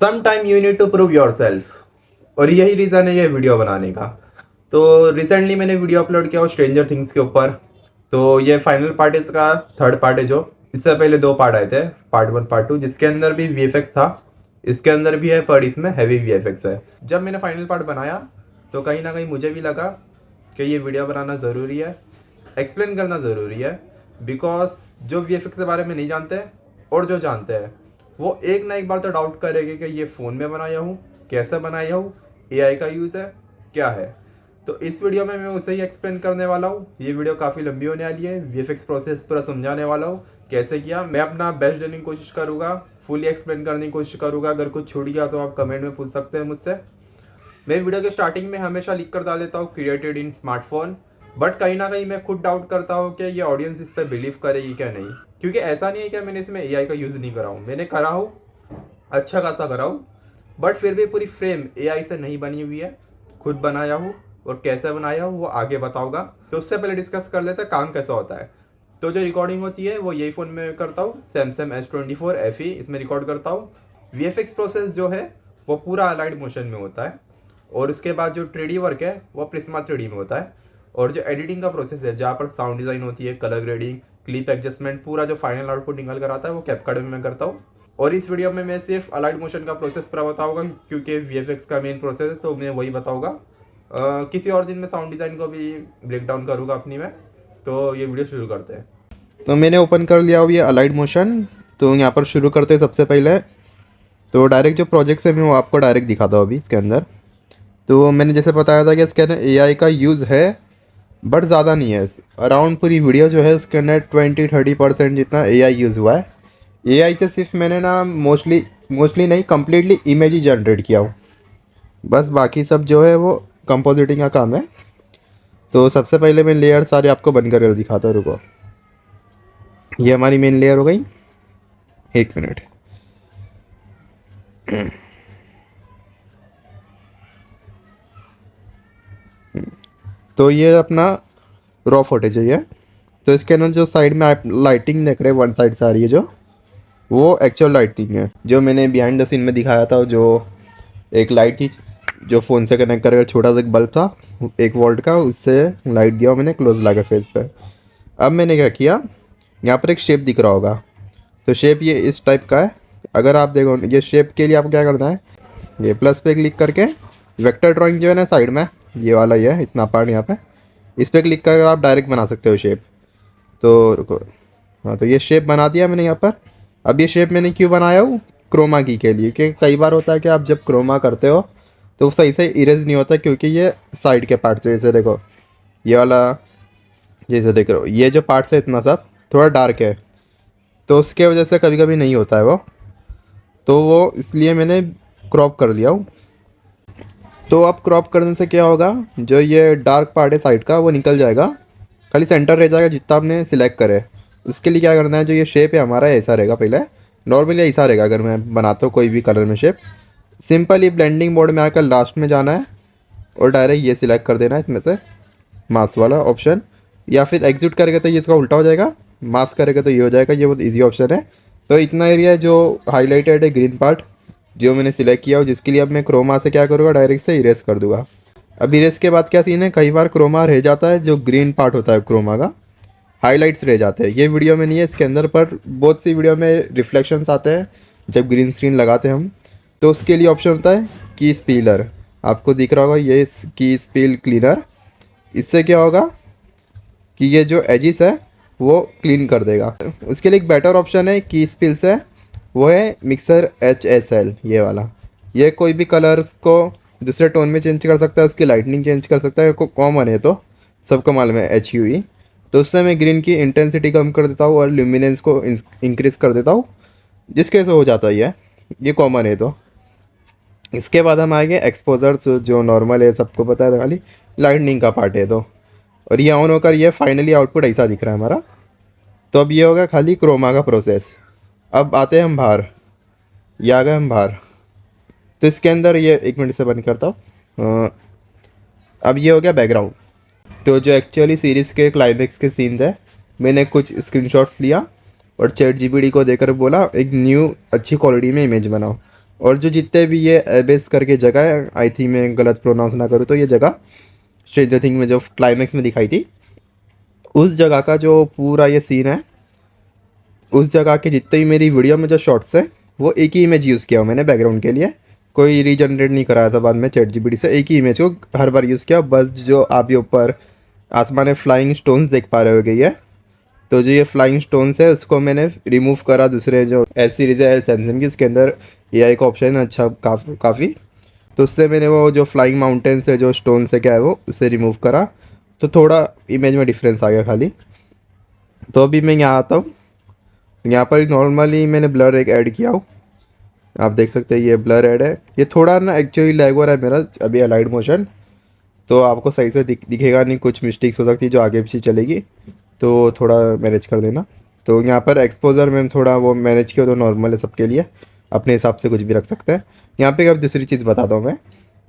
Some time you need to prove yourself. और यही reason है ये वीडियो बनाने का। तो रिसेंटली मैंने वीडियो अपलोड किया स्ट्रेंजर थिंग्स के ऊपर। तो ये फाइनल पार्ट इसका थर्ड पार्ट है। जो इससे पहले दो पार्ट आए थे, पार्ट 1 पार्ट 2, जिसके अंदर भी वीएफएक्स था, इसके अंदर भी है, पर इसमें हैवी वीएफएक्स है। जब मैंने फाइनल पार्ट बनाया तो कहीं ना कहीं मुझे भी लगा कि ये वीडियो बनाना ज़रूरी है, एक्सप्लेन करना ज़रूरी है। बिकॉज जो वीएफएक्स के बारे में नहीं जानते और जो जानते हैं वो एक ना एक बार तो डाउट करेंगे कि ये फ़ोन में बनाया हूँ, कैसे बनाया हूँ, एआई का यूज़ है, क्या है। तो इस वीडियो में मैं उसे ही एक्सप्लेन करने वाला हूँ। ये वीडियो काफ़ी लंबी होने वाली है, वीएफएक्स प्रोसेस पूरा समझाने वाला हूँ कैसे किया। मैं अपना बेस्ट देने की कोशिश करूँगा, फुली एक्सप्लेन करने की कोशिश करूँगा। अगर कुछ छूट गया तो आप कमेंट में पूछ सकते हैं मुझसे। मैं वीडियो के स्टार्टिंग में हमेशा लिख कर डाल देता हूँ क्रिएटेड इन स्मार्टफोन, बट कहीं ना कहीं मैं खुद डाउट करता हूँ कि ये ऑडियंस इस पर बिलीव करेगी क्या नहीं। क्योंकि ऐसा नहीं है कि मैंने इसमें एआई का यूज़ नहीं करा हूँ, मैंने करा हूँ, अच्छा खासा करा हूँ, बट फिर भी पूरी फ्रेम एआई से नहीं बनी हुई है, खुद बनाया हूँ। और कैसे बनाया हूँ वो आगे बताऊँगा। तो उससे पहले डिस्कस कर लेते हैं काम कैसा होता है। तो जो रिकॉर्डिंग होती है वो यही फ़ोन में करता हूँ, सैमसंग S24 FE, इसमें रिकॉर्ड करता हूँ। वीएफएक्स प्रोसेस जो है वो पूरा अलाइड मोशन में होता है, और उसके बाद जो 3D वर्क है वो प्रिज्मा 3D में होता है। और जो एडिटिंग का प्रोसेस है जहाँ पर साउंड डिज़ाइन होती है, कलर ग्रेडिंग, क्लिप एडजस्टमेंट, पूरा जो फाइनल आउटपुट निकल कर आता है वो कैपकट में मैं करता हूँ। और इस वीडियो में मैं सिर्फ अलाइड मोशन का प्रोसेस पूरा बताऊँगा, क्योंकि वीएफएक्स का मेन प्रोसेस है तो मैं वही बताऊँगा। किसी और दिन में साउंड डिज़ाइन को भी ब्रेक डाउन करूँगा अपनी में। तो ये वीडियो शुरू करते हैं। तो मैंने ओपन कर लिया ये अलाइड मोशन। तो यहाँ पर शुरू करते हैं सबसे पहले। तो डायरेक्ट जो प्रोजेक्ट्स है मैं वो आपको डायरेक्ट दिखाता हूँ अभी इसके अंदर। तो मैंने जैसे बताया था कि इसके अंदर एआई का यूज़ है, बट ज़्यादा नहीं है। अराउंड पूरी वीडियो जो है उसके अंदर 20-30% जितना एआई यूज़ हुआ है। एआई से सिर्फ मैंने ना मोस्टली नहीं, कम्प्लीटली इमेज ही जनरेट किया हूँ। बस बाकी सब जो है वो कंपोजिटिंग का काम है। तो सबसे पहले मैं लेयर सारे आपको बंद कर दिखाता हूँ, रुको। ये हमारी मेन लेयर हो गई। 1 मिनट। तो ये अपना रॉ फुटेज है ये। तो इसके अंदर जो साइड में आप लाइटिंग देख रहे हैं वन साइड से आ रही है जो, वो एक्चुअल लाइटिंग है जो मैंने बिहाइंड द सीन में दिखाया था। जो एक लाइट थी जो फ़ोन से कनेक्ट करके, छोटा सा एक बल्ब था 1 वोल्ट का, उससे लाइट दिया मैंने क्लोज लगा फेस पे। अब मैंने क्या किया, यहाँ पर एक शेप दिख रहा होगा। तो शेप ये इस टाइप का है। अगर आप देखो ये शेप के लिए आपको क्या करना है, ये प्लस पे क्लिक करके वेक्टर ड्राइंग जो है ना साइड में, ये वाला ये है इतना पार्ट यहाँ पे, इस पर क्लिक करके आप डायरेक्ट बना सकते हो शेप। तो रुको, हाँ तो ये शेप बना दिया मैंने यहाँ पर। अब ये शेप मैंने क्यों बनाया हूँ, क्रोमा की के लिए। क्योंकि कई बार होता है कि आप जब क्रोमा करते हो तो सही से इरेज नहीं होता, क्योंकि ये साइड के पार्ट से, जैसे देखो ये वाला, जैसे देख रहे हो ये जो पार्ट है इतना सा थोड़ा डार्क है, तो उसके वजह से कभी कभी नहीं होता है वो। तो वो इसलिए मैंने क्रॉप कर दिया हूँ। तो अब क्रॉप करने से क्या होगा, जो ये डार्क पार्ट है साइड का वो निकल जाएगा, खाली सेंटर रह जाएगा जितना आपने सिलेक्ट करे। उसके लिए क्या करना है, जो ये शेप है हमारा ऐसा रहेगा, पहले नॉर्मली ऐसा रहेगा अगर मैं बनाता हूँ कोई भी कलर में शेप। सिंपल ही ब्लेंडिंग मोड में आकर लास्ट में जाना है और डायरेक्ट ये सिलेक्ट कर देना है इसमें से मास्क वाला ऑप्शन, या फिर एग्जिट करेगा तो ये इसका उल्टा हो जाएगा, मास्क करेगा तो ये हो जाएगा। ये बहुत ईजी ऑप्शन है। तो इतना एरिया है जो हाईलाइटेड है ग्रीन पार्ट, जो मैंने सिलेक्ट किया हो, जिसके लिए अब मैं क्रोमा से क्या करूँगा, डायरेक्ट से इरेज कर दूँगा। अब इरेज के बाद क्या सीन है, कई बार क्रोमा रह जाता है, जो ग्रीन पार्ट होता है क्रोमा का, हाइलाइट्स रह जाते हैं। ये वीडियो में नहीं है, इसके अंदर, पर बहुत सी वीडियो में रिफ्लेक्शंस आते हैं जब ग्रीन स्क्रीन लगाते हैं हम। तो उसके लिए ऑप्शन होता है की स्पीलर, आपको दिख रहा होगा ये की स्पील क्लीनर। इससे क्या होगा कि ये जो एजिस है वो क्लीन कर देगा। उसके लिए एक बेटर ऑप्शन है की स्पील से, वो है मिक्सर HSL, ये वाला। ये कोई भी कलर्स को दूसरे टोन में चेंज कर सकता है, उसकी लाइटनिंग चेंज कर सकता है, कॉमन है तो सबको मालूम है HUE। तो उससे मैं ग्रीन की इंटेंसिटी कम कर देता हूँ और ल्यूमिनेंस को इंक्रीज़ कर देता हूँ, जिसके से हो जाता है ये कॉमन है। तो इसके बाद हम आएंगे एक्सपोजर्स, जो नॉर्मल है सबको पता है, खाली लाइटनिंग का पार्ट है। तो और ये ऑन होकर ये फाइनली आउटपुट ऐसा दिख रहा है हमारा। तो अब ये होगा खाली क्रोमा का प्रोसेस। अब आते हैं हम बाहर, ये आ गए हम बाहर। तो इसके अंदर ये 1 मिनट से बंद करता हूँ। अब ये हो गया बैकग्राउंड। तो जो एक्चुअली सीरीज़ के क्लाइमैक्स के सीन्स है, मैंने कुछ स्क्रीनशॉट्स लिया और ChatGPT को देकर बोला एक न्यू अच्छी क्वालिटी में इमेज बनाओ। और जो जितने भी ये एबेस करके जगह है, आई थिंक मैं गलत प्रोनाउंस ना करूँ तो ये जगह स्ट्रेंजर थिंग में जो क्लाइमैक्स में दिखाई थी, उस जगह का जो पूरा ये सीन है, उस जगह के जितने ही मेरी वीडियो में जो शॉट्स है वो एक ही इमेज यूज़ किया मैंने बैकग्राउंड के लिए, कोई रीजनरेट नहीं कराया था बाद में चैट जीपीटी से, एक ही इमेज को हर बार यूज़ किया। बस जो आप ये ऊपर आसमान में फ्लाइंग स्टोन्स देख पा रहे हो गई है, तो जो ये फ्लाइंग स्टोन्स है उसको मैंने रिमूव करा। दूसरे जो एस सीरीज़ है सैमसंग की, उसके अंदर एआई का ऑप्शन है अच्छा काफ़ी, तो उससे मैंने वो जो फ्लाइंग माउंटेन्स है जो स्टोन से क्या है वो उससे रिमूव करा, तो थोड़ा इमेज में डिफरेंस आ गया खाली। तो अभी मैं यहाँ आता हूँ, यहाँ पर नॉर्मली मैंने ब्लर एक ऐड किया हो, आप देख सकते हैं ये ब्लर ऐड है। ये थोड़ा ना एक्चुअली लैग हो रहा है मेरा अभी अलाइड मोशन, तो आपको सही से दिखेगा नहीं, कुछ मिस्टेक्स हो सकती है जो आगे पीछे चलेगी, तो थोड़ा मैनेज कर देना। तो यहाँ पर एक्सपोजर मैंने थोड़ा वो मैनेज किया, तो नॉर्मल है सबके लिए, अपने हिसाब से कुछ भी रख सकते हैं। यहाँ पे अब दूसरी चीज़ बताता हूँ मैं,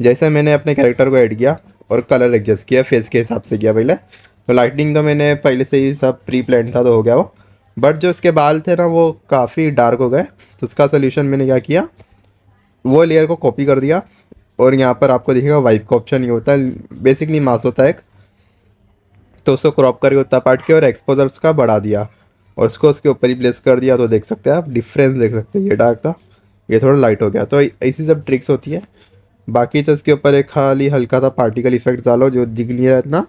जैसे मैंने अपने कैरेक्टर को ऐड किया और कलर एडजस्ट किया, फेस के हिसाब से किया पहले, तो लाइटनिंग तो मैंने पहले से ही सब प्री प्लान था तो हो गया वो, बट जो उसके बाल थे ना वो काफ़ी डार्क हो गए, तो उसका सोल्यूशन मैंने क्या किया, वो लेयर को कॉपी कर दिया, और यहाँ पर आपको दिखेगा वाइप का ऑप्शन, ये होता है बेसिकली मास होता है एक, तो उसको क्रॉप करके उतना पार्ट किया और एक्सपोजर उसका बढ़ा दिया और उसको उसके ऊपर ही प्लेस कर दिया, तो देख सकते हैं आप डिफरेंस देख सकते हैं, ये डार्क था ये थोड़ा लाइट हो गया। तो ऐसी सब ट्रिक्स होती है। बाकी तो इसके ऊपर एक खाली हल्का सा पार्टिकल इफेक्ट डालो जो दिख नहीं रहा इतना,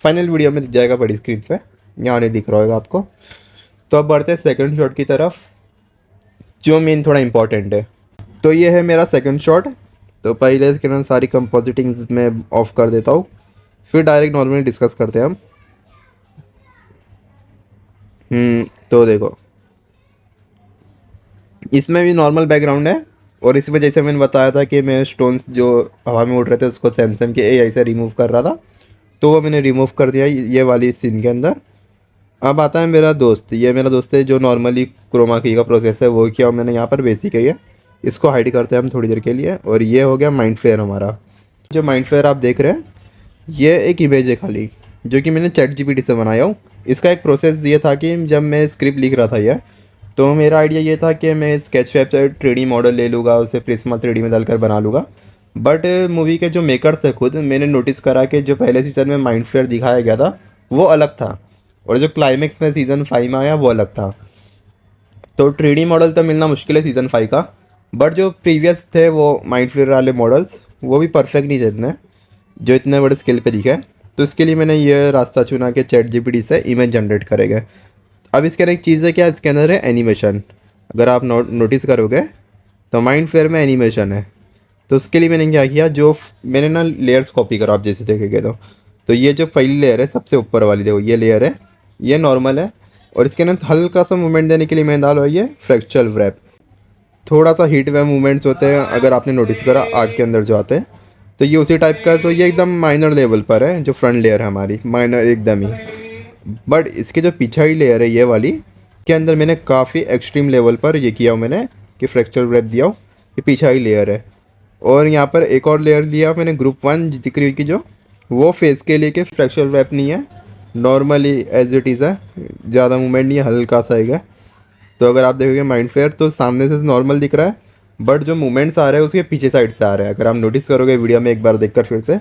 फाइनल वीडियो में दिख जाएगा बड़ी स्क्रीन पे, यहाँ नहीं दिख रहा होगा आपको। तो अब बढ़ते हैं सेकंड शॉट की तरफ, जो मेन थोड़ा इंपॉर्टेंट है। तो ये है मेरा सेकंड शॉट। तो पहले इसके अंदर सारी कंपोजिटिंग्स मैं ऑफ कर देता हूँ, फिर डायरेक्ट नॉर्मली डिस्कस करते हैं हम। तो देखो इसमें भी नॉर्मल बैकग्राउंड है, और इसी वजह से मैंने बताया था कि मैं स्टोन्स जो हवा में उड़ रहे थे उसको सैमसंग के एआई से रिमूव कर रहा था, तो वो मैंने रिमूव कर दिया ये वाली सीन के अंदर। अब आता है मेरा दोस्त, ये मेरा दोस्त है जो नॉर्मली क्रोमा की का प्रोसेस है वो किया मैंने यहाँ पर बेसिक है ये, इसको हाइड करते हैं हम थोड़ी देर के लिए। और ये हो गया माइंड फ्लेयर हमारा, जो माइंड फ्लेयर आप देख रहे हैं ये एक इमेज है खाली, जो कि मैंने चैट जीपीटी से बनाया हूँ। इसका एक प्रोसेस ये था कि जब मैं स्क्रिप्ट लिख रहा था ये, तो मेरा आइडिया ये था कि मैं स्केच वेब से 3D मॉडल ले लूँगा, उसे प्रिज्मा 3D में डालकर बना लूँगा। बट मूवी के जो मेकर्स है खुद, मैंने नोटिस करा कि जो पहले सीज़न में माइंड फ्लेयर दिखाया गया था वो अलग था, और जो क्लाइमेक्स में सीज़न 5 में आया वो अलग था। तो 3D मॉडल तो मिलना मुश्किल है सीज़न 5 का, बट जो प्रीवियस थे वो माइंड फ्लेयर वाले मॉडल्स वो भी परफेक्ट नहीं थे इतने, जो इतने बड़े स्केल पे दिखे। तो इसके लिए मैंने ये रास्ता चुना कि चैट जीपीटी से इमेज जनरेट करेंगे। अब इसके अंदर एक चीज़ है क्या, इसके अंदर है एनिमेशन। अगर आप नोटिस करोगे तो माइंड फ्लेयर में एनिमेशन है, तो उसके लिए मैंने क्या किया, जो मैंने ना लेयर्स कॉपी करा, आप जैसे देखेंगे तो ये जो पहली लेयर है सबसे ऊपर वाली, देखो ये लेयर है, ये नॉर्मल है, और इसके अंदर हल्का सा मूवमेंट देने के लिए मैंने डाला ये फ्रैक्चरल रैप, थोड़ा सा हीट वेव मूवमेंट्स होते हैं अगर आपने नोटिस करा आग के अंदर जो आते हैं, तो ये उसी टाइप का है। तो ये एकदम माइनर लेवल पर है, जो फ्रंट लेयर है हमारी माइनर एकदम ही, बट इसके जो पीछे ही लेयर है ये वाली के अंदर मैंने काफ़ी एक्सट्रीम लेवल पर ये किया मैंने कि फ्रैक्चर रैप दिया हो, ये पीछे ही लेयर है। और यहाँ पर एक और लेयर दिया मैंने ग्रुप 1 दिक्री की, जो वो फेस के लिए कि फ्रैक्चर रैप नहीं है, नॉर्मली एज इट इज़ है, ज़्यादा मूवमेंट नहीं है, हल्का सा है। तो अगर आप देखोगे माइंड फ्लेयर तो सामने से नॉर्मल दिख रहा है, बट जो मूवमेंट्स आ रहे हैं उसके पीछे साइड से आ रहे हैं। अगर आप नोटिस करोगे वीडियो में एक बार देखकर फिर से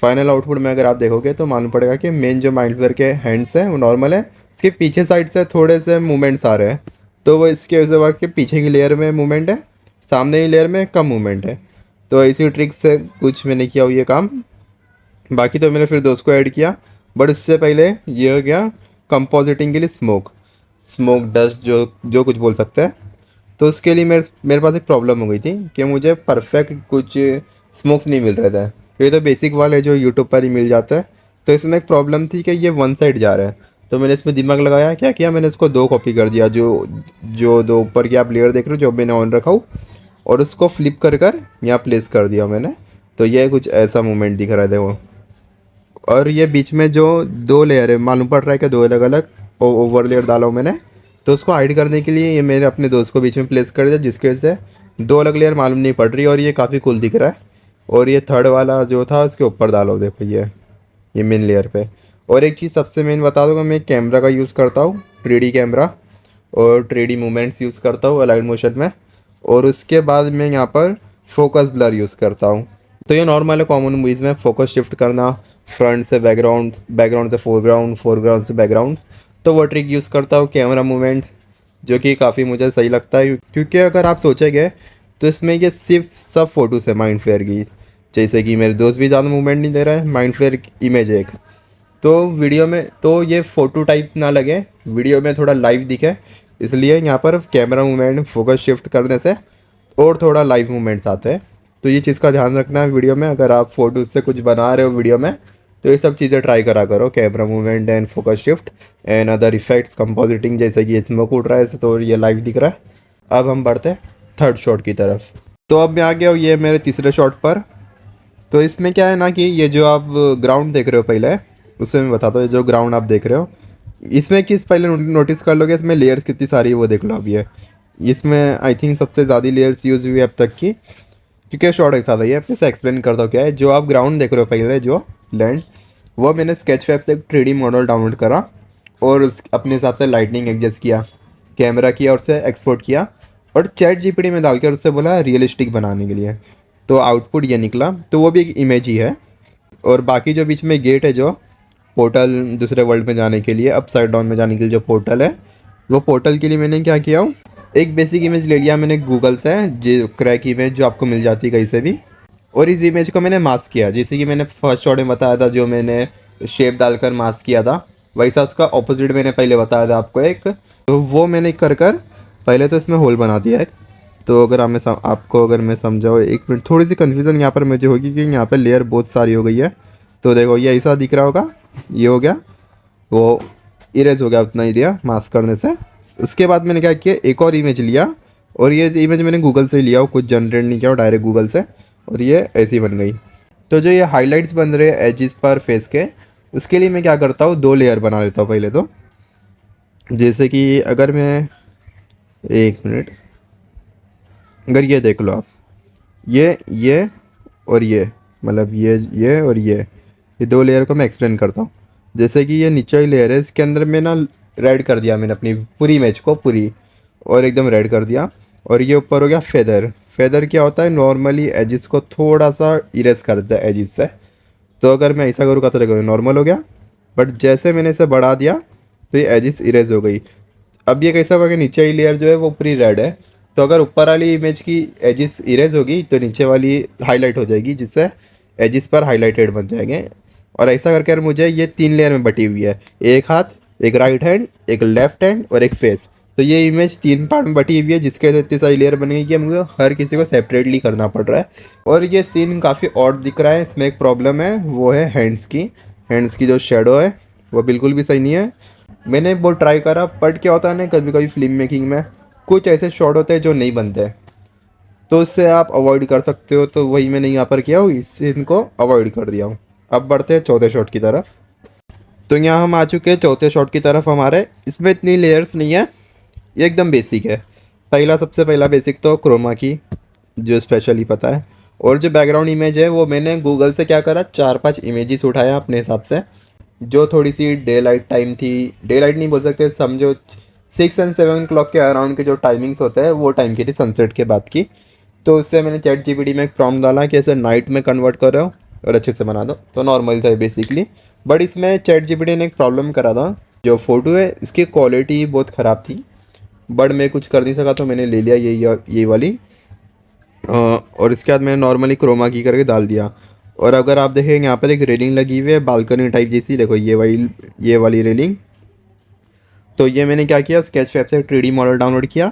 फाइनल आउटपुट में अगर आप देखोगे तो मालूम पड़ेगा कि मेन जो माइंड फ्लेयर के हैंड्स हैं वो नॉर्मल है, इसके पीछे साइड से थोड़े से मूवमेंट्स आ रहे हैं, तो वो इसके वजह से हुआ कि पीछे की लेयर में मूवमेंट है, सामने की लेयर में कम मूवमेंट है। तो इसी ट्रिक से कुछ मैंने किया हुआ ये काम। बाकी तो मैंने फिर दोस्त को ऐड किया, बट उससे पहले ये हो गया कंपोजिटिंग के लिए स्मोक डस्ट जो जो कुछ बोल सकते हैं। तो उसके लिए मेरे पास एक प्रॉब्लम हो गई थी कि मुझे परफेक्ट कुछ स्मोक्स नहीं मिल रहे थे, ये तो बेसिक वाले जो यूट्यूब पर ही मिल जाता है। तो इसमें एक प्रॉब्लम थी कि ये वन साइड जा रहा है, तो मैंने इसमें दिमाग लगाया, क्या किया मैंने इसको 2 कॉपी कर दिया, जो जो 2 ऊपर की आप लेयर देख रहे हो जो मैंने ऑन रखा हूँ, और उसको फ्लिप कर कर यहाँ प्लेस कर दिया मैंने। तो ये कुछ ऐसा मूवमेंट दिख रहा था वो, और ये बीच में जो 2 लेयर है मालूम पड़ रहा है कि 2 अलग अलग ओवर लेयर डाला हूँ मैंने, तो उसको हाइड करने के लिए ये मैंने अपने दोस्त को बीच में प्लेस कर दिया, जिसकी वजह से 2 अलग लेयर मालूम नहीं पड़ रही, और ये काफ़ी कूल दिख रहा है। और ये थर्ड वाला जो था उसके ऊपर डालो, देखो ये मेन लेयर पे। और एक चीज़ सबसे मेन बता दूँगा, मैं कैमरा का यूज़ करता हूँ 3D कैमरा, और 3D मूवमेंट्स यूज़ करता हूँ अलाइड मोशन में, और उसके बाद मैं यहाँ पर फोकस ब्लर यूज़ करता हूँ। तो ये नॉर्मल है कॉमन मूवीज़ में फोकस शिफ्ट करना, फ्रंट से बैकग्राउंड, बैकग्राउंड से फोरग्राउंड, फोरग्राउंड से बैकग्राउंड। तो वो ट्रिक यूज़ करता हूँ। कैमरा मूवमेंट जो कि काफ़ी मुझे सही लगता है, क्योंकि अगर आप सोचेंगे तो इसमें ये सिर्फ सब फोटोज़ है माइंड फ्लेयर की। जैसे कि मेरे दोस्त भी ज़्यादा मूवमेंट नहीं दे रहा है, माइंड फ्लेयर इमेज एक तो वीडियो में तो ये फ़ोटो टाइप ना लगे, वीडियो में थोड़ा लाइव दिखे, इसलिए यहाँ पर कैमरा मूवमेंट फोकस शिफ्ट करने से और थोड़ा लाइव मूवमेंट्स आते हैं। तो ये चीज़ का ध्यान रखना है वीडियो में। अगर आप फोटोज से कुछ बना रहे हो वीडियो में तो ये सब चीज़ें ट्राई करा करो, camera movement and focus shift and other effects, compositing, जैसे कि स्मोक उड़ रहा है तो ये लाइव दिख रहा है। अब हम बढ़ते हैं थर्ड शॉट की तरफ। तो अब मैं आ गया हूँ ये मेरे तीसरे शॉट पर। तो इसमें क्या है ना कि ये जो आप ग्राउंड देख रहे हो पहले, उससे मैं बताता हूँ। जो ग्राउंड आप देख रहे हो इसमें एक चीज़ पहले नोटिस कर लोगे, इसमें लेयर्स कितनी सारी है वो देख लो। अब ये इसमें आई थिंक सबसे ज़्यादा लेयर्स यूज़ हुई है अब तक की, क्योंकि शॉर्ट एक साथ है। फिर से एक्सप्लेन करता हूँ क्या है। जो आप ग्राउंड देख रहे हो पहले, जो लैंड, वो मैंने स्केचफैब से एक 3D मॉडल डाउनलोड करा और अपने हिसाब से लाइटनिंग एडजस्ट किया, कैमरा किया और उसे एक्सपोर्ट किया और चैट जीपीटी में डालकर उससे बोला रियलिस्टिक बनाने के लिए। तो आउटपुट ये निकला। तो वो भी एक इमेज ही है। और बाकी जो बीच में गेट है, जो पोर्टल दूसरे वर्ल्ड में जाने के लिए, अपसाइड डाउन में जाने के लिए जो पोर्टल है, वो पोर्टल के लिए मैंने क्या किया हूँ, एक बेसिक इमेज ले लिया मैंने गूगल से, जो क्रैक इमेज जो आपको मिल जाती है कहीं से भी, और इस इमेज को मैंने मास्क किया। जैसे कि मैंने फर्स्ट शॉट में बताया था, जो मैंने शेप डालकर मास्क किया था, वैसा उसका ऑपोजिट मैंने पहले बताया था आपको एक। तो वो मैंने कर पहले तो इसमें होल बना दिया एक। तो अगर आपको अगर मैं समझाऊँ, एक मिनट, थोड़ी सी कन्फ्यूज़न यहाँ पर मुझे होगी कि यहाँ पर लेयर बहुत सारी हो गई है। तो देखो ये ऐसा दिख रहा होगा, ये हो गया, वो इरेज हो गया उतना ही दिया मास्क करने से। उसके बाद मैंने क्या किया, एक और इमेज लिया और ये इमेज मैंने गूगल से ही लिया हो, कुछ जनरेट नहीं किया हो, डायरेक्ट गूगल से, और ये ऐसी बन गई। तो जो ये हाइलाइट्स बन रहे हैं एजिस पर फेस के, उसके लिए मैं क्या करता हूँ, 2 लेयर बना लेता हूँ पहले तो। जैसे कि अगर मैं, एक मिनट, अगर ये देख लो आप, ये और ये, मतलब ये और ये 2 लेयर को मैं एक्सप्लेन करता हूँ। जैसे कि ये नीचे ही लेयर है, इसके अंदर मैं ना रेड कर दिया मैंने अपनी पूरी इमेज को, पूरी और एकदम रेड कर दिया। और ये ऊपर हो गया फेदर। फेदर क्या होता है, नॉर्मली एजिस को थोड़ा सा इरेज कर देता है एजिस से। तो अगर मैं ऐसा करूँगा तो देखो नॉर्मल हो गया, बट जैसे मैंने इसे बढ़ा दिया तो ये एजिस इरेज हो गई। अब ये कैसा होगा कि नीचे ही लेयर जो है वो पूरी रेड है, तो अगर ऊपर वाली इमेज की एजिस इरेज होगी तो नीचे वाली हाईलाइट हो जाएगी, जिससे एजिस पर हाईलाइटेड बन जाएंगे। और ऐसा करके मुझे ये 3 लेयर में बटी हुई है, एक हाथ, एक राइट हैंड, एक लेफ्ट हैंड और एक फेस। तो ये इमेज 3 पार्ट में बटी हुई है, जिसके वजह से इतनी सारी लेयर बन गई कि मुझे हर किसी को सेपरेटली करना पड़ रहा है। और ये सीन काफ़ी ऑड दिख रहा है। इसमें एक प्रॉब्लम है, वो है हैंड्स की जो शेडो है वो बिल्कुल भी सही नहीं है। मैंने वो ट्राई करा, बट क्या होता है ना, कभी कभी फिल्म मेकिंग में कुछ ऐसे शॉट होते हैं जो नहीं बनते, तो उससे आप अवॉइड कर सकते हो। तो वही मैंने यहाँ पर किया हूँ, इससे इनको अवॉइड कर दिया हूँ। अब बढ़ते हैं चौथे शॉट की तरफ। तो यहाँ हम आ चुके हैं चौथे शॉट की तरफ। हमारे इसमें इतनी लेयर्स नहीं है, ये एकदम बेसिक है। सबसे पहला बेसिक तो क्रोमा की, जो स्पेशली पता है। और जो बैकग्राउंड इमेज है वो मैंने गूगल से क्या करा, 4-5 इमेजेस उठाया अपने हिसाब से, जो थोड़ी सी डे लाइट टाइम थी, डे लाइट नहीं बोल सकते, समझो 6 और 7 क्लॉक के अराउंड के जो टाइमिंग्स होते हैं वो टाइम की थी, सनसेट के बाद की। तो उससे मैंने चैट जीपीटी में एक प्रॉम्प्ट डाला कि ऐसे नाइट में कन्वर्ट करो और अच्छे से बना दो, तो नॉर्मल था बेसिकली। बट इसमें चैट जीपीटी ने एक प्रॉब्लम करा था, जो फ़ोटो है इसकी क्वालिटी बहुत ख़राब थी, बट मैं कुछ कर नहीं सका तो मैंने ले लिया ये वाली। और इसके बाद मैंने नॉर्मली क्रोमा की करके डाल दिया। और अगर आप देखें यहाँ पर एक रेलिंग लगी हुई है बालकनी टाइप जैसी, देखो ये वाली रेलिंग। तो ये मैंने क्या किया, स्केचफैब से 3D मॉडल डाउनलोड किया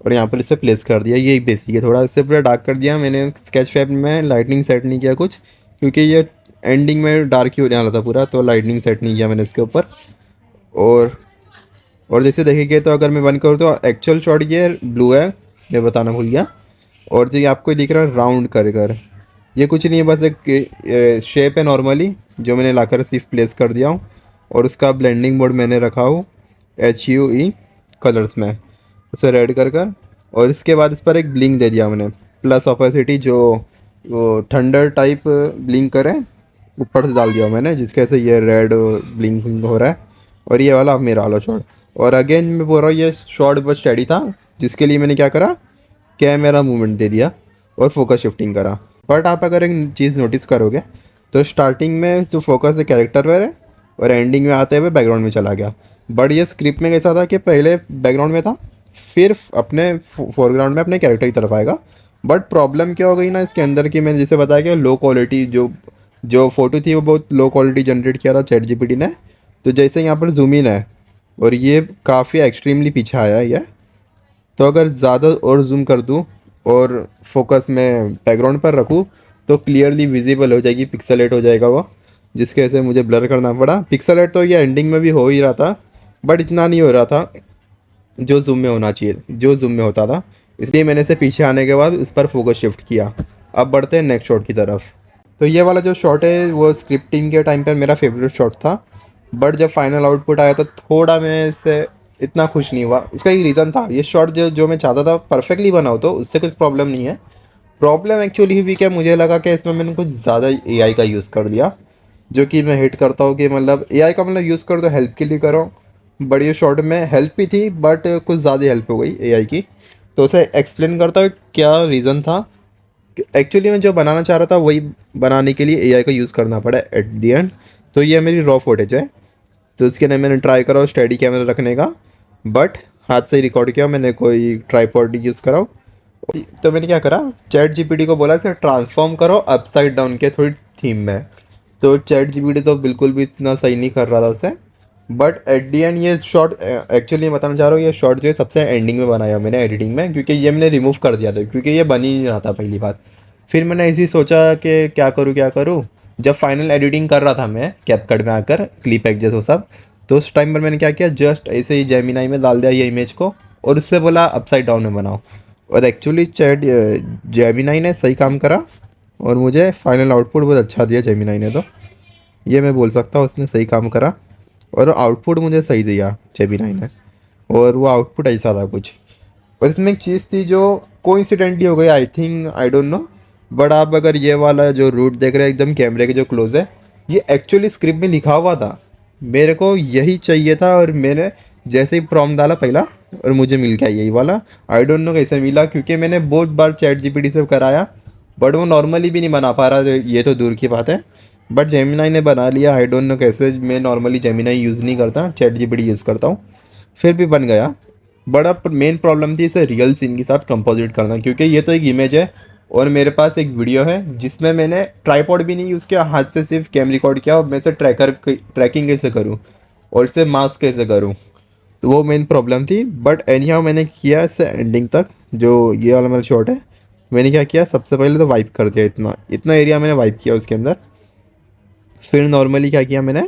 और यहाँ पर इसे प्लेस कर दिया। ये बेसिक है, थोड़ा इससे पूरा डार्क कर दिया मैंने। स्केचफैब में लाइटनिंग सेट नहीं किया कुछ, क्योंकि ये एंडिंग में डार्क ही हो जाना था पूरा, तो लाइटनिंग सेट नहीं किया मैंने इसके ऊपर। और जैसे देखेंगे तो अगर मैं वन करूँ तो एक्चुअल शॉट ये ब्लू है, मैं बताना भूल गया। और जो ये आपको दिख रहा है राउंड कर, ये कुछ नहीं है, बस एक शेप है नॉर्मली, जो मैंने लाकर सिर्फ प्लेस कर दिया हूँ। और उसका ब्लेंडिंग मोड मैंने रखा हूँ HUE कलर्स में, उसे रेड कर। और इसके बाद इस पर एक ब्लिंक दे दिया मैंने, प्लस ऑपेसिटी, जो वो थंडर टाइप ब्लिंक करे, ऊपर से डाल दिया मैंने, जिसके वजह से ये रेड ब्लिंक हो रहा है। और ये वाला मेरा वाला शॉट। और अगेन मैं बोल रहा हूँ ये शॉट बस स्टडी था, जिसके लिए मैंने क्या करा, कैमरा मूवमेंट दे दिया और फोकस शिफ्टिंग करा। बट आप अगर एक चीज़ नोटिस करोगे तो स्टार्टिंग में जो फोकस है कैरेक्टर पर है और एंडिंग में आते हुए बैकग्राउंड में चला गया। बट ये स्क्रिप्ट में कैसा था कि पहले बैकग्राउंड में था, फिर अपने फोरग्राउंड में अपने कैरेक्टर की तरफ आएगा। बट प्रॉब्लम क्या हो गई ना इसके अंदर की, मैंने जैसे बताया कि लो क्वालिटी जो जो फ़ोटो थी वो बहुत लो क्वालिटी जनरेट किया था चैट जीपीटी ने। तो जैसे यहाँ पर जूम इन है और ये काफ़ी एक्सट्रीमली पीछे आया है ये। तो अगर ज़्यादा और जूम कर दूँ और फोकस में बैकग्राउंड पर रखूँ तो क्लियरली विजिबल हो जाएगी, पिक्सेलेट हो जाएगा वो, जिसकी वजह से मुझे ब्लर करना पड़ा। पिक्सेलेट तो ये एंडिंग में भी हो ही रहा था बट इतना नहीं हो रहा था जो जूम में होना चाहिए, जो जूम में होता था। इसलिए मैंने इसे पीछे आने के बाद इस पर फोकस शिफ्ट किया। अब बढ़ते हैं नेक्स्ट शॉट की तरफ। तो ये वाला जो शॉट है वो स्क्रिप्टिंग के टाइम पर मेरा फेवरेट शॉट था। बट जब फाइनल आउटपुट आया तो थोड़ा मैं इससे इतना खुश नहीं हुआ। इसका एक रीज़न था, ये शॉट जो जो मैं चाहता था परफेक्टली बनाओ तो उससे कुछ प्रॉब्लम नहीं है। प्रॉब्लम एक्चुअली हुई क्या, मुझे लगा कि इसमें मैंने कुछ ज़्यादा एआई का यूज़ कर दिया, जो कि मैं हेट करता हूँ कि मतलब एआई का मतलब यूज़ करो तो हेल्प के लिए करो। बट ये शॉट में हेल्प भी थी बट कुछ ज़्यादा हेल्प हो गई एआई की। तो उसे एक्सप्लेन करता हूँ क्या रीज़न था। एक्चुअली मैं जो बनाना चाह रहा था वही बनाने के लिए एआई का यूज़ करना पड़ा एट दी एंड। तो ये मेरी रॉ फुटेज है। तो इसके लिए मैंने ट्राई करा स्टेडी कैमरा रखने का, बट हाथ से ही रिकॉर्ड किया, मैंने कोई ट्राईपॉड यूज़ करा। तो मैंने क्या करा, चैट जीपीटी को बोला इसे ट्रांसफॉर्म करो अपसाइड डाउन के थोड़ी थीम में। तो चैट जीपीटी तो बिल्कुल भी इतना सही नहीं कर रहा था उसे। बट एट दी एंड ये शॉट एक्चुअली बताना चाह रहा हूँ, ये शॉट जो है सबसे एंडिंग में बनाया मैंने एडिटिंग में, क्योंकि ये मैंने रिमूव कर दिया था क्योंकि ये बन ही नहीं रहा था पहली बात। फिर मैंने ऐसे ही सोचा कि क्या करूँ। जब फाइनल एडिटिंग कर रहा था मैं कैपकट में आकर क्लिप एक्जेस वो सब, तो उस टाइम पर मैंने क्या किया, जस्ट ऐसे ही जेमिनाई में डाल दिया ये इमेज को और उससे बोला अपसाइड डाउन में बनाओ। और एक्चुअली चैट जेमिनाई ने सही काम करा और मुझे फाइनल आउटपुट बहुत अच्छा दिया जेमिनाई ने। तो ये मैं बोल सकता हूँ उसने सही काम करा और आउटपुट मुझे सही दिया जेमिनाई ने। और वो आउटपुट ऐसा था कुछ। और इसमें एक चीज़ थी जो कोइंसिडेंटली हो गई, I think, I don't know. But आप अगर ये वाला जो रूट देख रहे हैं एकदम कैमरे के जो क्लोज है, ये एक्चुअली स्क्रिप्ट में लिखा हुआ था, मेरे को यही चाहिए था। और मैंने जैसे ही प्रॉम्प्ट डाला पहला और मुझे मिल गया यही वाला। आई डोंट नो कैसे मिला, क्योंकि मैंने बहुत बार चैट जीपीटी से कराया बट वो नॉर्मली भी नहीं बना पा रहा, ये तो दूर की बात है। बट जेमिनाई ने बना लिया, आई डोंट नो कैसे। मैं नॉर्मली जेमिनाई यूज़ नहीं करता, चैट जीपीटी यूज़ करता हूँ, फिर भी बन गया। बड़ा मेन प्रॉब्लम थी इसे रियल सीन के साथ कंपोजिट करना, क्योंकि ये तो एक इमेज है और मेरे पास एक वीडियो है जिसमें मैंने ट्राईपॉड भी नहीं यूज़ किया, हाथ से सिर्फ कैम रिकॉर्ड किया। और मैं इसे ट्रैकिंग कैसे करूँ और इसे मास्क कैसे करूँ, तो वो मेन प्रॉब्लम थी। बट एनी हाउ मैंने किया इसे एंडिंग तक। जो ये वाला मेरा शॉट है, मैंने क्या किया, सबसे पहले तो वाइप कर दिया, इतना इतना एरिया मैंने वाइप किया उसके अंदर। फिर नॉर्मली क्या किया मैंने,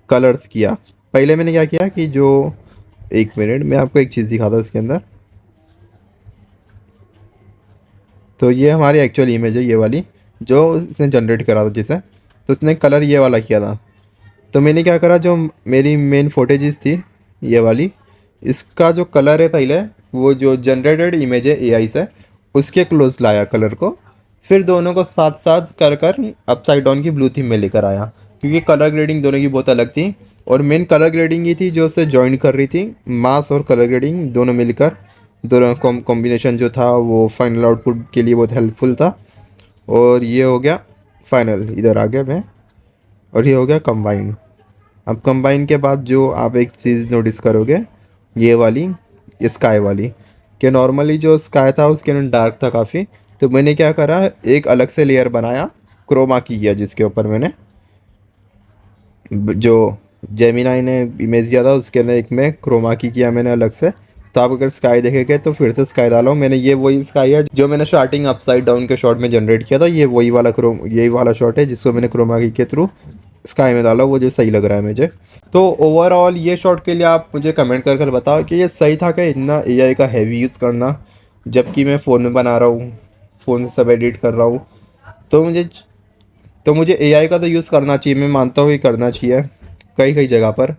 कलर्स किया। पहले मैंने क्या किया कि जो, एक मिनट मैं आपको एक चीज़ दिखाता हूँ इसके अंदर। तो ये हमारी एक्चुअल इमेज है, ये वाली जो इसने जनरेट करा था जिसे। तो उसने कलर ये वाला किया था। तो मैंने क्या करा, जो मेरी मेन फोटेजेस थी ये वाली, इसका जो कलर है पहले, वो जो जनरेटेड इमेज है एआई से, उसके क्लोज लाया कलर को। फिर दोनों को साथ साथ कर कर अपसाइड डाउन की ब्लू थीम में लेकर आया, क्योंकि कलर ग्रेडिंग दोनों की बहुत अलग थी। और मेन कलर ग्रेडिंग ही थी जो उसे ज्वाइन कर रही थी, मास और कलर ग्रेडिंग दोनों मिलकर, दोनों कॉम्बिनेशन जो था वो फाइनल आउटपुट के लिए बहुत हेल्पफुल था। और ये हो गया फाइनल, इधर आ गया मैं, और ये हो गया कंबाइन। अब कंबाइन के बाद जो आप एक चीज़ नोटिस करोगे, ये वाली स्काई वाली, कि नॉर्मली जो स्काई था उसके अंदर डार्क था काफ़ी। तो मैंने क्या करा, एक अलग से लेयर बनाया, क्रोमा की किया, जिसके ऊपर मैंने जो जेमिनाई ने इमेज दिया था उसके अंदर एक में क्रोमा की किया मैंने अलग से। तो आप अगर स्काई देखेंगे तो फिर से स्काई डाला हूँ मैंने, ये वही स्काई है जो मैंने स्टार्टिंग अपसाइड डाउन के शॉट में जनरेट किया था। ये वही वाला यही वाला शॉट है जिसको मैंने क्रोमा की के थ्रू स्काई में डाला, वो जो सही लग रहा है मुझे। तो ओवरऑल ये शॉट के लिए आप मुझे कमेंट कर कर बताओ कि ये सही था क्या, इतना एआई का हैवी यूज़ करना, जबकि मैं फ़ोन में बना रहा हूँ, फ़ोन से सब एडिट कर रहा हूँ। तो मुझे एआई का तो यूज़ करना चाहिए, मैं मानता हूँ कि करना चाहिए कई कई जगह पर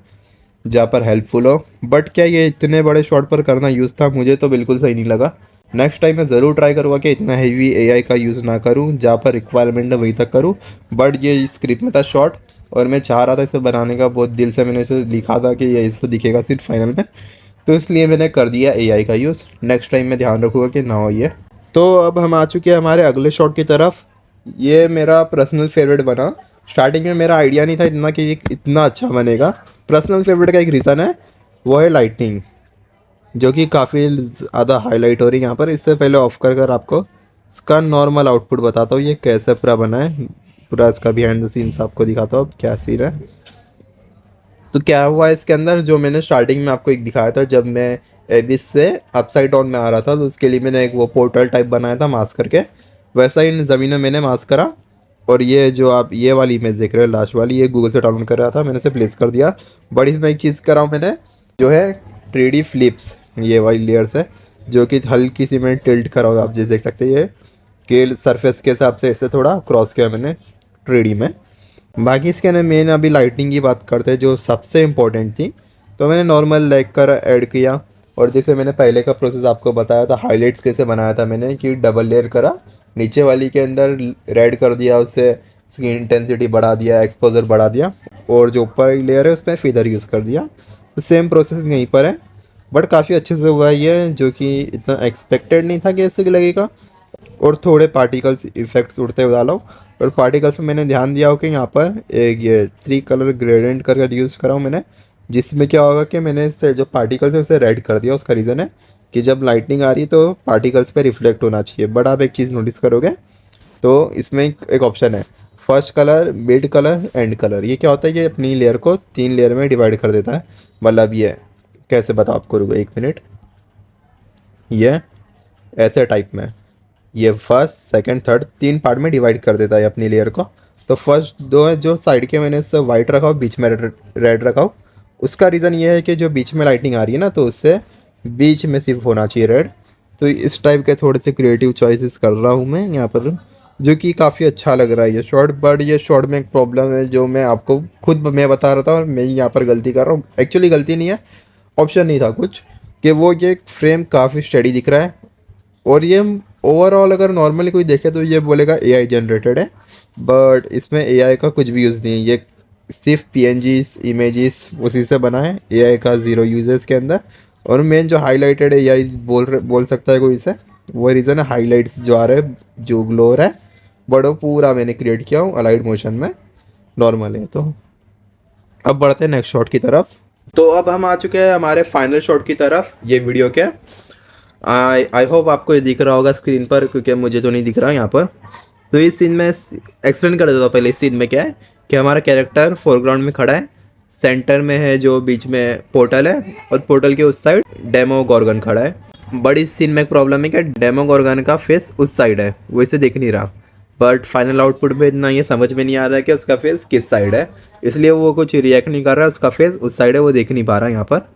जहाँ पर हेल्पफुल हो। बट क्या ये इतने बड़े शॉट पर करना यूज़ था, मुझे तो बिल्कुल सही नहीं लगा। नेक्स्ट टाइम मैं ज़रूर ट्राई करूँगा कि इतना हैवी एआई का यूज़ ना करूँ, जहाँ पर रिक्वायरमेंट है वहीं तक करूँ। बट ये स्क्रिप्ट में था शॉर्ट और मैं चाह रहा था इसे बनाने का, बहुत दिल से मैंने इसे लिखा था कि ये इसे दिखेगा सिर्फ फाइनल में। तो इसलिए मैंने कर दिया AI का यूज़। नेक्स्ट टाइम मैं ध्यान रखूँगा कि ना हो ये। तो अब हम आ चुके हैं हमारे अगले शॉट की तरफ। ये मेरा पर्सनल फेवरेट बना। स्टार्टिंग में मेरा आइडिया नहीं था इतना कि ये इतना अच्छा बनेगा। पर्सनल फेवरेट का एक रीज़न है, वो है लाइटिंग, जो कि काफ़ी ज़्यादा हाईलाइट हो रही है यहाँ पर। इससे पहले ऑफ कर आपको इसका नॉर्मल आउटपुट बताता हूँ ये कैसे पूरा बना है। पूरा इसका बिहाइंड द सीन्स आपको दिखाता हूँ अब क्या सीन है। तो क्या हुआ इसके अंदर, जो मैंने स्टार्टिंग में आपको एक दिखाया था जब मैं एबिस से अपसाइड डाउन में आ रहा था, तो उसके लिए मैंने एक वो पोर्टल टाइप बनाया था मास्क करके, वैसा ही इन ज़मीन में मैंने मास्क करा। और ये जो आप ये वाली इमेज देख रहे हो लास्ट वाली, ये गूगल से डाउनलोड कर रहा था, मैंने इसे प्लेस कर दिया। बट इसमें एक चीज़ करा हूँ मैंने, जो है 3D फ्लिप्स, ये वाली लेयर्स है जो कि हल्की सी मैंने टिल्ट करा हुआ, आप जैसे देख सकते हैं ये स्केल सरफेस के हिसाब से इसे थोड़ा क्रॉस किया मैंने 3D में। बाकी इसके अंदर मेन अभी लाइटिंग की बात करते हैं जो सबसे इम्पोर्टेंट थी। तो मैंने नॉर्मल लाइट कर ऐड किया, और जैसे मैंने पहले का प्रोसेस आपको बताया था, हाइलाइट्स कैसे बनाया था मैंने कि डबल लेयर करा, नीचे वाली के अंदर रेड कर दिया, उससे इसकी इंटेंसिटी बढ़ा दिया, एक्सपोजर बढ़ा दिया, और जो ऊपर लेयर है उसमें फीदर यूज़ कर दिया। तो सेम प्रोसेस यहीं पर है, बट काफ़ी अच्छे से हुआ है ये, जो कि इतना एक्सपेक्टेड नहीं था कि ऐसे लगेगा। और थोड़े पार्टिकल्स इफेक्ट्स उड़ते हुए डाला हूँ। और पार्टिकल्स में मैंने ध्यान दिया हो कि यहाँ पर एक ये 3 कलर ग्रेडियंट करके यूज़ करा हूँ मैंने, जिसमें क्या होगा कि मैंने इससे जो पार्टिकल्स है उसे रेड कर दिया। उसका रीज़न है कि जब लाइटनिंग आ रही है तो पार्टिकल्स पे रिफ्लेक्ट होना चाहिए। बट आप एक चीज़ नोटिस करोगे तो इसमें एक ऑप्शन है, first colour, mid colour, and colour. ये क्या होता है कि अपनी लेयर को 3 लेयर में डिवाइड कर देता है। मतलब ये कैसे बताओ आपको, रुको 1 मिनट। ये ऐसे टाइप में ये फर्स्ट, सेकंड, थर्ड 3 पार्ट में डिवाइड कर देता है अपनी लेयर को। तो फर्स्ट 2 है जो साइड के, मैंने इससे वाइट रखा हो, बीच में रेड रखा हो। उसका रीज़न ये है कि जो बीच में लाइटिंग आ रही है ना, तो उससे बीच में सिर्फ होना चाहिए रेड। तो इस टाइप के थोड़े से क्रिएटिव चॉइसेस कर रहा हूँ मैं यहाँ पर, जो कि काफ़ी अच्छा लग रहा है ये शॉर्ट। बट ये शॉर्ट में एक प्रॉब्लम है जो मैं आपको खुद मैं बता रहा था, और मैं यहाँ पर गलती कर रहा हूँ। एक्चुअली गलती नहीं है, ऑप्शन नहीं था कुछ, कि वो ये फ्रेम काफ़ी स्टेडी दिख रहा है। और ये ओवरऑल अगर नॉर्मली कोई देखे तो ये बोलेगा AI जनरेटेड है, बट इसमें AI का कुछ भी यूज़ नहीं है। ये सिर्फ PNGs इमेजेस उसी से बना है, AI का ज़ीरो यूजेस के अंदर। और मेन जो हाईलाइटेड AI बोल सकता है कोई इसे, वो रीज़न है हाईलाइट्स जो आ रहे हैं, जो ग्लो हो रहा है। बट वो पूरा मैंने क्रिएट किया हूँ अलाइड मोशन में, नॉर्मल है। तो अब बढ़ते हैं नेक्स्ट शॉट की तरफ। तो अब हम आ चुके हैं हमारे फाइनल शॉट की तरफ ये वीडियो के। आई होप आपको ये दिख रहा होगा स्क्रीन पर, क्योंकि मुझे तो नहीं दिख रहा यहाँ पर। तो इस सीन में एक्सप्लेन कर देता हूँ पहले। इस सीन में क्या है कि हमारा कैरेक्टर फोरग्राउंड में खड़ा है, सेंटर में है जो बीच में पोर्टल है, और पोर्टल के उस साइड डेमो गॉर्गन खड़ा है। बट इस सीन में एक प्रॉब्लम है कि डेमो गॉर्गन का फेस उस साइड है, वो इसे देख नहीं रहा। बट फाइनल आउटपुट में इतना ये समझ में नहीं आ रहा है कि उसका फेस किस साइड है, इसलिए वो कुछ रिएक्ट नहीं कर रहा है। उसका फेस उस साइड है, वो देख नहीं पा रहा है यहाँ पर।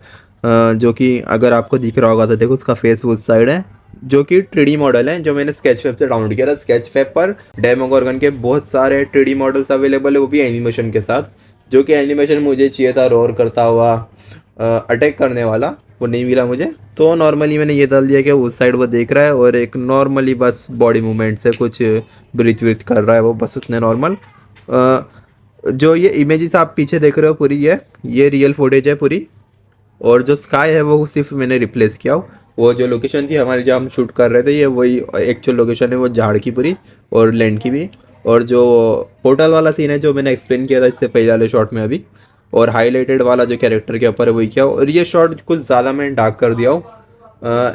जो कि अगर आपको दिख रहा होगा तो देखो उसका फेस उस साइड है, जो कि 3D मॉडल है जो मैंने स्केचफैब से डाउनलोड किया था। स्केचफैब पर डेमोगॉर्गन के बहुत सारे 3D मॉडल्स अवेलेबल है, वो भी एनिमेशन के साथ। जो कि एनिमेशन मुझे चाहिए था रोर करता हुआ, अटैक करने वाला, वो नहीं मिला मुझे। तो नॉर्मली मैंने ये डाल दिया कि उस साइड वो देख रहा है, और एक नॉर्मली बस बॉडी मूवमेंट से कुछ ब्रीथ व्रीथ कर रहा है वो, बस उतने नॉर्मल। जो ये इमेजेस आप पीछे देख रहे हो पूरी, ये रियल फुटेज है पूरी। और जो स्काई है वो सिर्फ मैंने रिप्लेस किया हो। वो जो लोकेशन थी हमारी जहाँ हम शूट कर रहे थे, ये वही एक्चुअल लोकेशन है, वो झाड़ की पूरी और लैंड की भी। और जो पोर्टल वाला सीन है जो मैंने एक्सप्लेन किया था इससे पहले वाले शॉट में अभी, और हाईलाइटेड वाला जो कैरेक्टर के ऊपर है वही किया। और ये शॉट कुछ ज़्यादा मैंने डार्क कर दिया हो।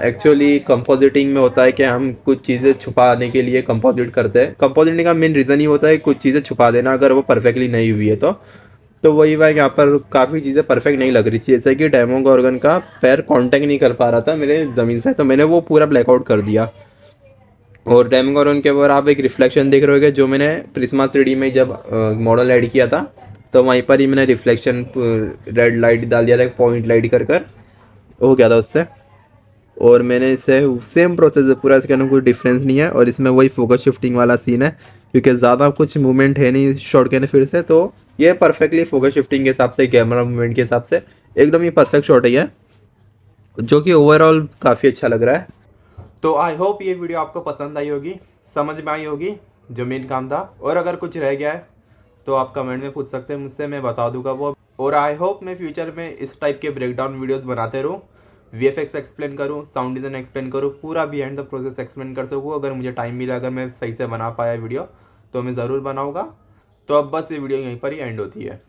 एक्चुअली कंपोजिटिंग में होता है कि हम कुछ चीज़ें छुपाने के लिए कंपोजिट करते हैं। कंपोजिटिंग का मेन रीज़न ही होता है कुछ चीज़ें छुपा देना, अगर वो परफेक्टली नहीं हुई है तो वही बात, यहाँ पर काफ़ी चीज़ें परफेक्ट नहीं लग रही थी। जैसे कि डेमोगॉर्गन का पैर कांटेक्ट नहीं कर पा रहा था मेरे ज़मीन से, तो मैंने वो पूरा ब्लैकआउट कर दिया। और डेमोगॉर्गन के ऊपर आप एक रिफ्लेक्शन देख रहे होगे, जो मैंने प्रिज्मा 3D में जब मॉडल ऐड किया था, तो वहीं पर ही मैंने रिफ्लेक्शन रेड लाइट डाल दिया था, पॉइंट लाइट कर हो गया था उससे। और मैंने इसे सेम प्रोसेस है पूरा, इसके अंदर कोई डिफरेंस नहीं है। और इसमें वही फोकस शिफ्टिंग वाला सीन है, क्योंकि ज़्यादा कुछ मूवमेंट है नहीं शॉट के अंदर फिर से। तो ये परफेक्टली फोकस शिफ्टिंग के हिसाब से, कैमरा मूवमेंट के हिसाब से एकदम ये परफेक्ट शॉट है ये, जो कि ओवरऑल काफ़ी अच्छा लग रहा है। तो आई होप ये वीडियो आपको पसंद आई होगी, समझ में आई होगी जो मेन काम था। और अगर कुछ रह गया है तो आप कमेंट में पूछ सकते हैं मुझसे, मैं बता दूंगा वो। और आई होप मैं फ्यूचर में इस टाइप के ब्रेकडाउन वीडियोस बनाते रहूँ, VFX एक्सप्लेन करूँ, साउंड डिज़ाइन एक्सप्लेन करूँ, पूरा बिहाइंड द प्रोसेस एक्सप्लेन कर सकूँ। अगर मुझे टाइम मिला, अगर मैं सही से बना पाया वीडियो तो मैं ज़रूर बनाऊँगा। तो अब बस ये वीडियो यहीं पर ही एंड होती है।